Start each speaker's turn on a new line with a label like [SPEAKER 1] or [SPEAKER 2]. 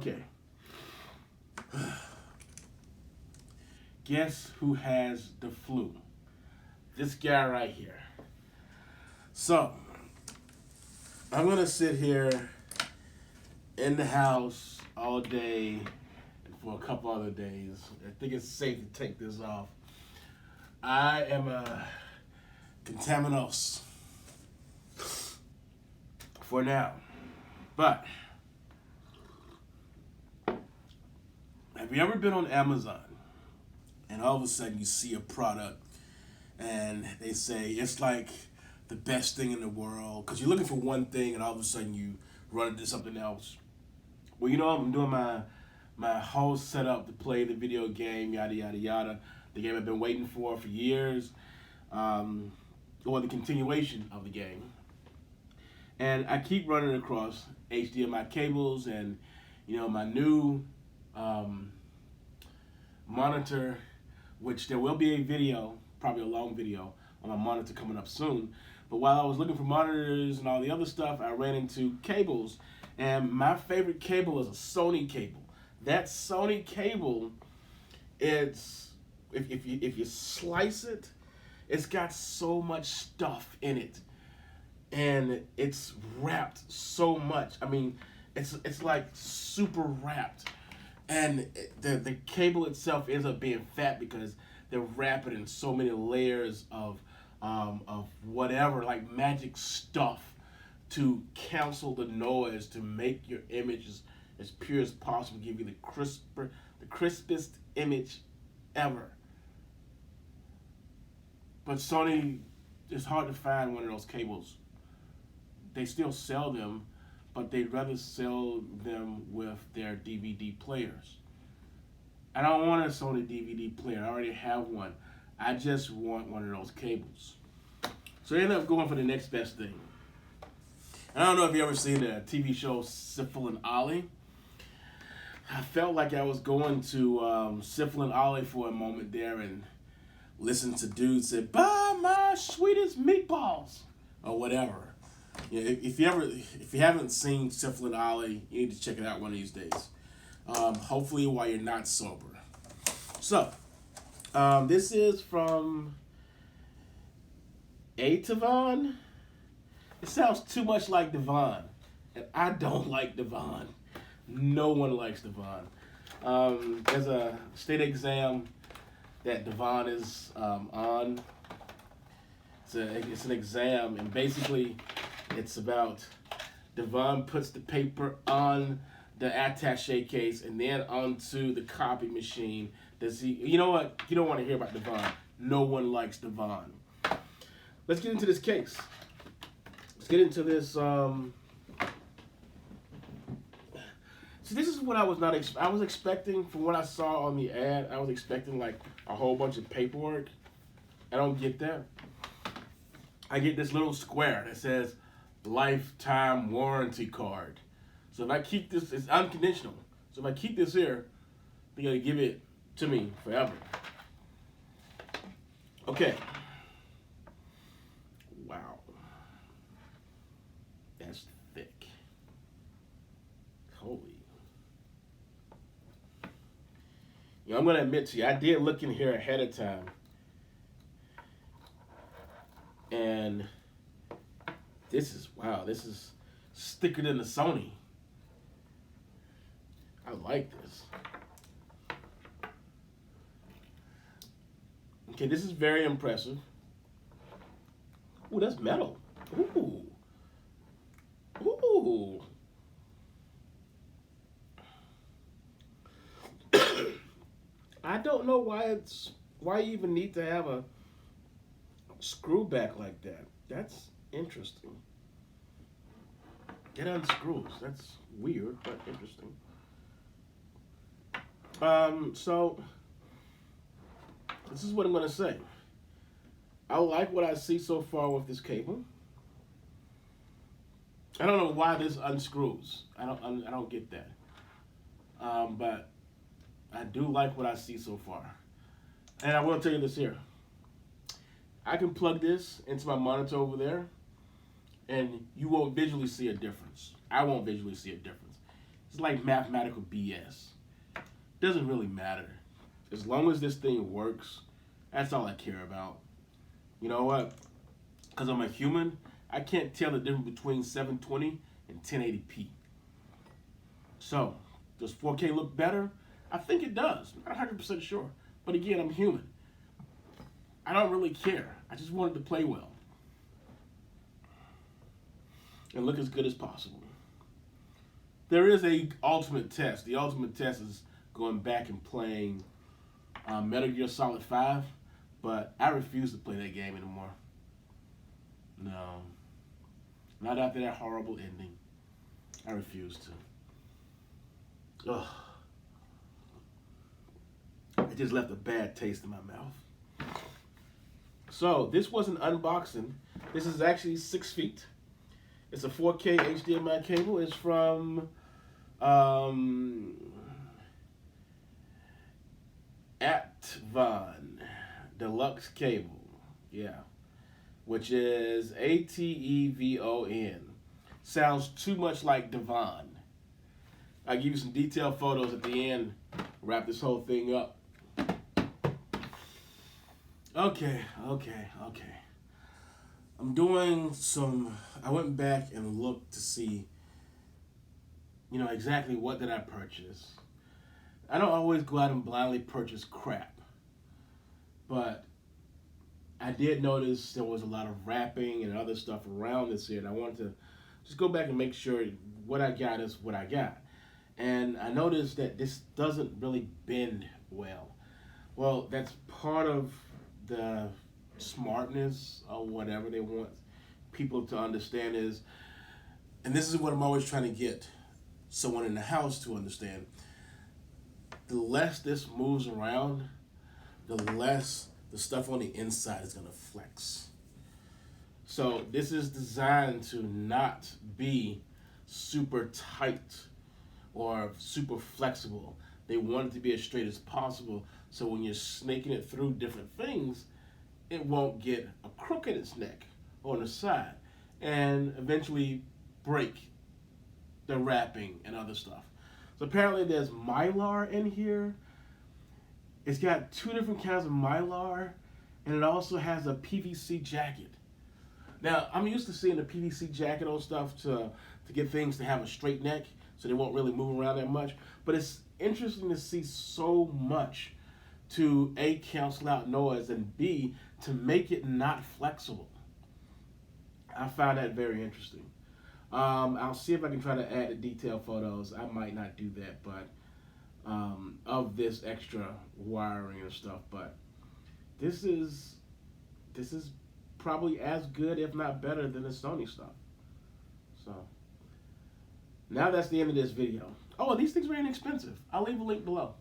[SPEAKER 1] Okay. Guess who has the flu? This guy right here. So, I'm going to sit here in the house all day and for a couple other days. I think it's safe to take this off. I am a contaminos for now. But, have you ever been on Amazon and all of a sudden you see a product and they say it's like the best thing in the world because you're looking for one thing and all of a sudden you run into something else? Well, you know, I'm doing my whole setup to play the video game, yada, yada, yada. The game I've been waiting for years, or the continuation of the game. And I keep running across HDMI cables and, you know, my new monitor, which there will be a video, probably a long video, on my monitor coming up soon. But while I was looking for monitors and all the other stuff, I ran into cables. And my favorite cable is a Sony cable. That Sony cable, it's, if you slice it, it's got so much stuff in it. And it's wrapped so much. I mean, it's like super wrapped. And the cable itself ends up being fat because they're wrapping in so many layers of whatever, like magic stuff to cancel the noise, to make your images as pure as possible, give you the crispest image ever. But Sony, it's hard to find one of those cables. They still sell them, but they'd rather sell them with their DVD players. I don't want a Sony DVD player. I already have one. I just want one of those cables. So I ended up going for the next best thing. I don't know if you ever seen the TV show Sifl and Ollie. I felt like I was going to Sifl and Ollie for a moment there and listen to dudes say, "Buy my sweetest meatballs," or whatever. Yeah, if you haven't seen Sifl and Ollie, you need to check it out one of these days. Hopefully while you're not sober. So, this is from ATEVON. It sounds too much like Devon, and I don't like Devon. No one likes Devon. There's a state exam that Devon is on. It's an exam, and basically it's about Devon puts the paper on the attaché case and then onto the copy machine. You know what? You don't want to hear about Devon. No one likes Devon. Let's get into this case. Let's get into this. So this is what I was not. I was expecting, from what I saw on the ad, I was expecting like a whole bunch of paperwork. I don't get that. I get this little square that says lifetime warranty card. So if I keep this, it's unconditional. So if I keep this here, they're gonna give it to me forever. Okay. Wow. That's thick. Holy. You know, I'm gonna admit to you, I did look in here ahead of time. And this is thicker than the Sony. I like this. Okay, this is very impressive. Ooh, that's metal. Ooh. Ooh. I don't know why you even need to have a screw back like that. That's interesting. It unscrews. That's weird, but interesting. So this is what I'm gonna say. I like what I see so far with this cable. I don't know why this unscrews. I don't get that. But I do like what I see so far. And I will tell you this here. I can plug this into my monitor over there, and you won't visually see a difference. I won't visually see a difference. It's like mathematical BS. Doesn't really matter. As long as this thing works, that's all I care about. You know what? Because I'm a human, I can't tell the difference between 720 and 1080p. So, does 4K look better? I think it does. I'm not 100% sure. But again, I'm human. I don't really care. I just wanted to play well and look as good as possible. There is a ultimate test. The ultimate test is going back and playing Metal Gear Solid 5, but I refuse to play that game anymore. No. Not after that horrible ending. I refuse to. Ugh. It just left a bad taste in my mouth. So, this was an unboxing. This is actually 6 feet. It's a 4K HDMI cable. It's from ATEVON Deluxe Cable. Yeah. Which is ATEVON. Sounds too much like Devon. I'll give you some detailed photos at the end. Wrap this whole thing up. Okay. I'm doing I went back and looked to see, exactly what did I purchase. I don't always go out and blindly purchase crap. But I did notice there was a lot of wrapping and other stuff around this here, and I wanted to just go back and make sure what I got is what I got. And I noticed that this doesn't really bend well. Well, that's part of the smartness or whatever they want people to understand is, and this is what I'm always trying to get someone in the house to understand, the less this moves around, the less the stuff on the inside is going to flex. So this is designed to not be super tight or super flexible. They want it to be as straight as possible, so when you're snaking it through different things, it won't get a crook in its neck or on the side and eventually break the wrapping and other stuff. So apparently there's Mylar in here. It's got 2 different kinds of Mylar, and it also has a PVC jacket. Now, I'm used to seeing the PVC jacket on stuff to get things to have a straight neck so they won't really move around that much. But it's interesting to see so much to A, cancel out noise, and B, to make it not flexible. I find that very interesting. I'll see if I can try to add the detailed photos. I might not do that, but of this extra wiring and stuff. But this is probably as good, if not better, than the Sony stuff. So now that's the end of this video. Oh, these things are inexpensive. I'll leave a link below.